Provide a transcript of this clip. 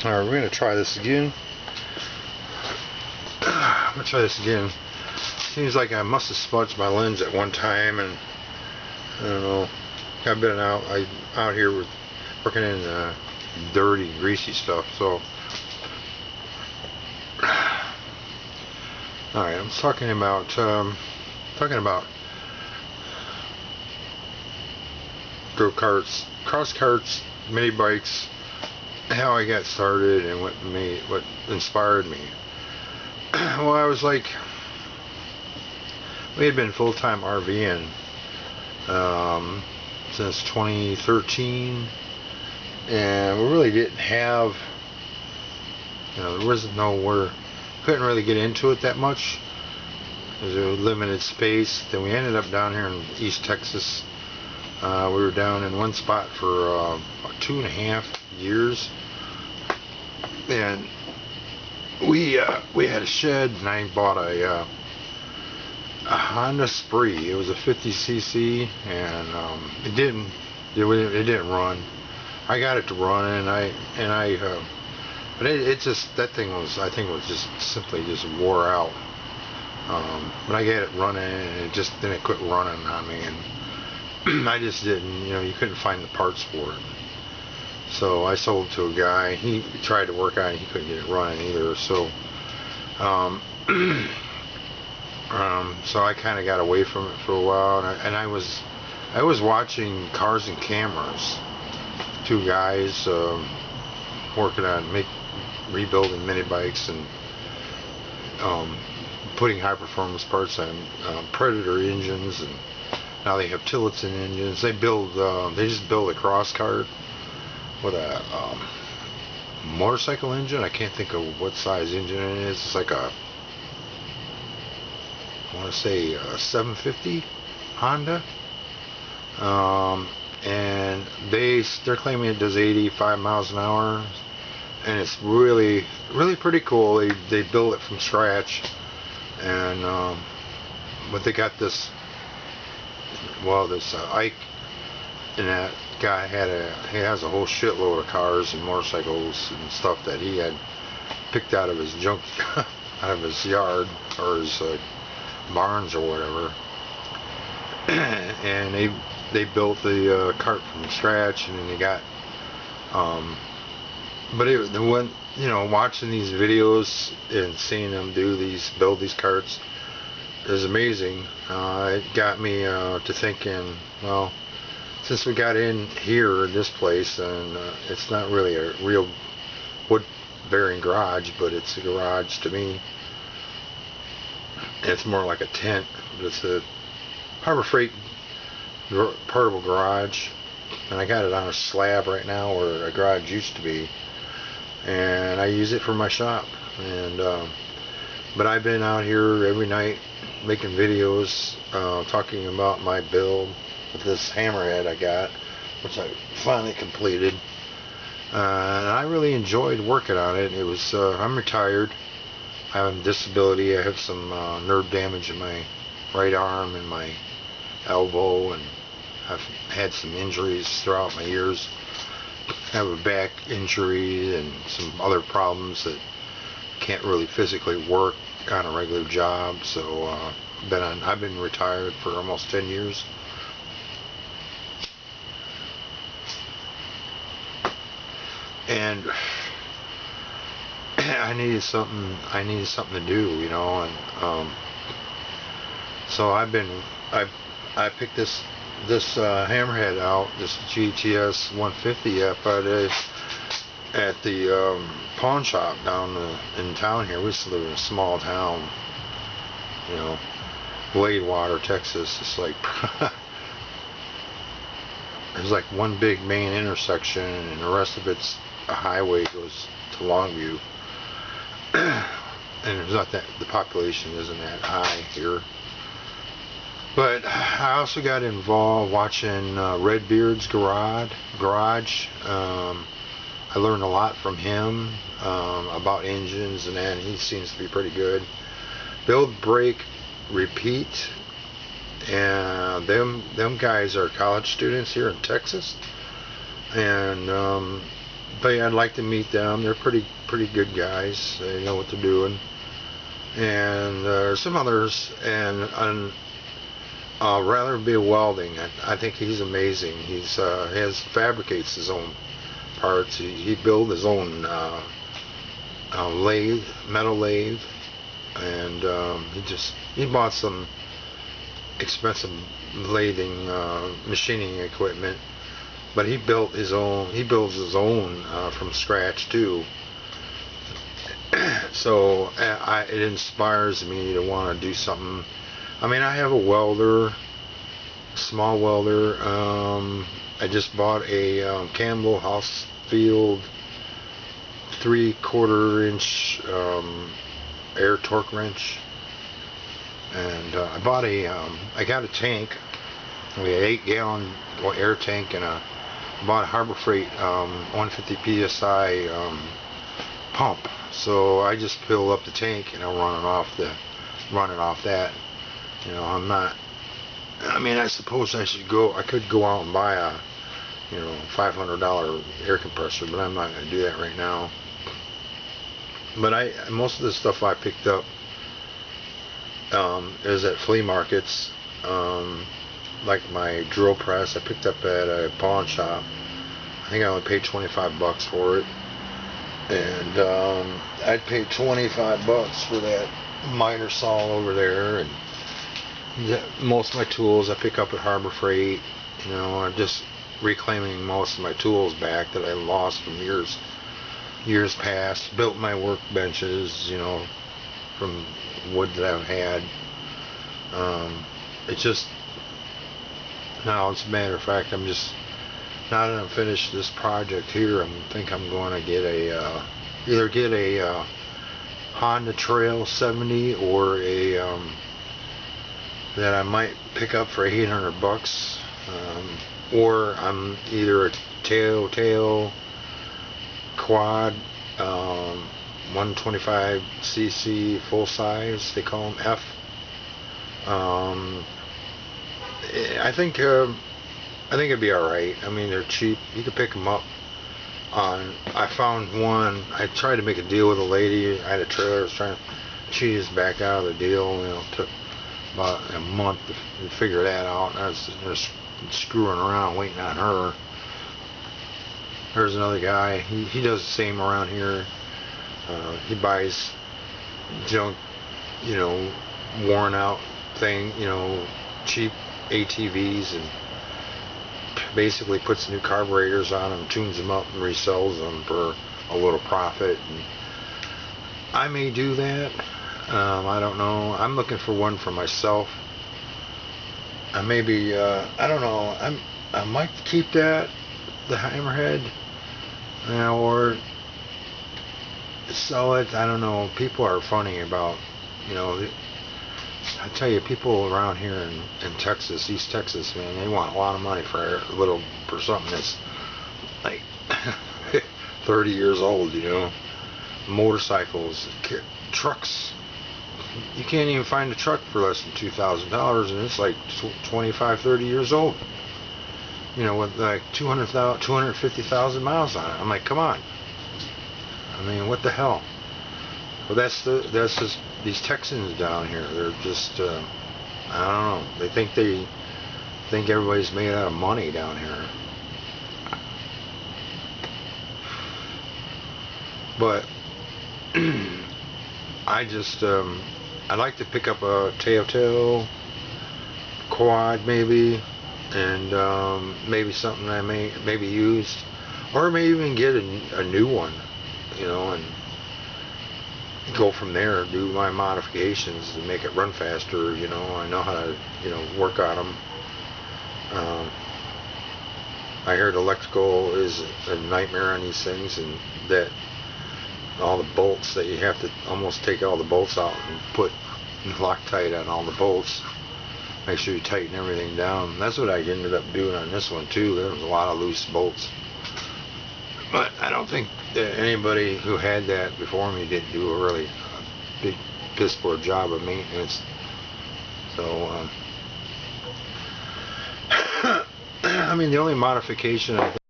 Alright, we're going to try this again. I'm going to try this again. Seems like I must have smudged my lens at one time, and I don't know. I've been out here with working in dirty, greasy stuff. So, all right, I'm talking about go-karts, cross-karts, mini bikes, how I got started, and what inspired me. Well, I was like, we had been full-time RVing since 2013, and we really didn't have, there wasn't nowhere, couldn't really get into it that much because there was limited space. Then we ended up down here in East Texas. We were down in one spot for about 2.5 years, and we had a shed, and I bought a Honda Spree. It was a 50cc, and it didn't run. I got it to run, but it just, that thing was, I think it was just simply just wore out. But I got it running, and then it quit running on me, and I just didn't, you couldn't find the parts for it. So I sold it to a guy. He tried to work on it, he couldn't get it running either. So so I kind of got away from it for a while, and I was watching Cars and Cameras. Two guys working on rebuilding mini bikes and putting high performance parts on Predator engines, and now they have Tillotson engines. They just build a cross kart with a motorcycle engine. I can't think of what size engine it is. It's like I want to say a 750 Honda, and they're claiming it does 85 miles an hour, and it's really pretty cool. They build it from scratch, and but they got this Ike, and that guy he has a whole shitload of cars and motorcycles and stuff that he had picked out of his junk out of his yard or his barns or whatever, and they built the cart from scratch, and then they got but watching these videos and seeing them build these carts is amazing. It got me to thinking, well, since we got in here in this place, and it's not really a real wood bearing garage, but it's a garage to me. It's more like a tent, but it's a Harbor Freight portable garage, and I got it on a slab right now where a garage used to be, and I use it for my shop. And but I've been out here every night making videos talking about my build with this hammerhead I got, which I finally completed, and I really enjoyed working on it. It was I'm retired. I have a disability. I have some nerve damage in my right arm and my elbow, and I've had some injuries throughout my years. I have a back injury and some other problems that can't really physically work on a regular job. So I've been retired for almost 10 years. And I needed something to do, and so I picked this hammerhead out, this GTS 150 at the pawn shop down in town here. We used to live in a small town, Bladewater, Texas. It's like there's like one big main intersection, and the rest of it's a highway goes to Longview. And there's not that, the population isn't that high here. But I also got involved watching Redbeard's Garage. I learned a lot from him about engines and that. He seems to be pretty good. Build, Break, Repeat, and them guys are college students here in Texas, and but yeah, I'd like to meet them. They're pretty good guys. They know what they're doing. And there's some others, and rather be welding. I think he's amazing. Fabricates his own parts. He built his own lathe, metal lathe, and he bought some expensive lathing machining equipment, but he built his own. He builds his own from scratch too. So it inspires me to want to do something. I mean, I have a welder, small welder. I just bought a Campbell Hausfeld 3/4 inch air torque wrench, and I got a tank, an 8-gallon air tank, and bought a Harbor Freight 150 psi pump. So I just fill up the tank and I run it off that. You know, I mean, I suppose I could go out and buy a, $500 air compressor, but I'm not going to do that right now. But most of the stuff I picked up is at flea markets. Like my drill press, I picked up at a pawn shop. I think I only paid $25 for it. And I'd pay $25 for that miter saw over there, and most of my tools I pick up at Harbor Freight. I'm just reclaiming most of my tools back that I lost from years past. Built my workbenches, from wood that I've had. It's just now, as a matter of fact, I'm just, now that I'm finished this project here, I think I'm going to get either get a Honda Trail 70 or that I might pick up for $800, or I'm either a tail quad 125cc full size, they call them F. I think it'd be alright. I mean, they're cheap. You can pick them up I found one. I tried to make a deal with a lady. I had a trailer. I was trying to cheese back out of the deal. It took about a month to figure that out. I was just screwing around waiting on her. There's another guy. He does the same around here. He buys junk, worn out thing, cheap ATVs, and basically puts new carburetors on them, tunes them up, and resells them for a little profit. And I may do that. I don't know. I'm looking for one for myself. I don't know. I might keep the Hammerhead, or sell it. I don't know. People are funny about, I tell you, people around here in Texas, East Texas, man, they want a lot of money for something that's like 30 years old, Motorcycles, trucks. You can't even find a truck for less than $2,000, and it's like 25, 30 years old. With like 250,000 miles on it. I'm like, come on. I mean, what the hell? Well, that's just these Texans down here. They're just, I don't know. They think everybody's made out of money down here. But I'd like to pick up a tail quad maybe, and maybe something I maybe used, or maybe even get a new one, and go from there, do my modifications to make it run faster. I know how to, work on them. I heard electrical is a nightmare on these things, and that all the bolts, that you have to almost take all the bolts out and put Loctite on all the bolts. Make sure you tighten everything down. That's what I ended up doing on this one too. There was a lot of loose bolts. But I don't think that anybody who had that before me did do a really big piss poor job of maintenance. So, I mean, the only modification I think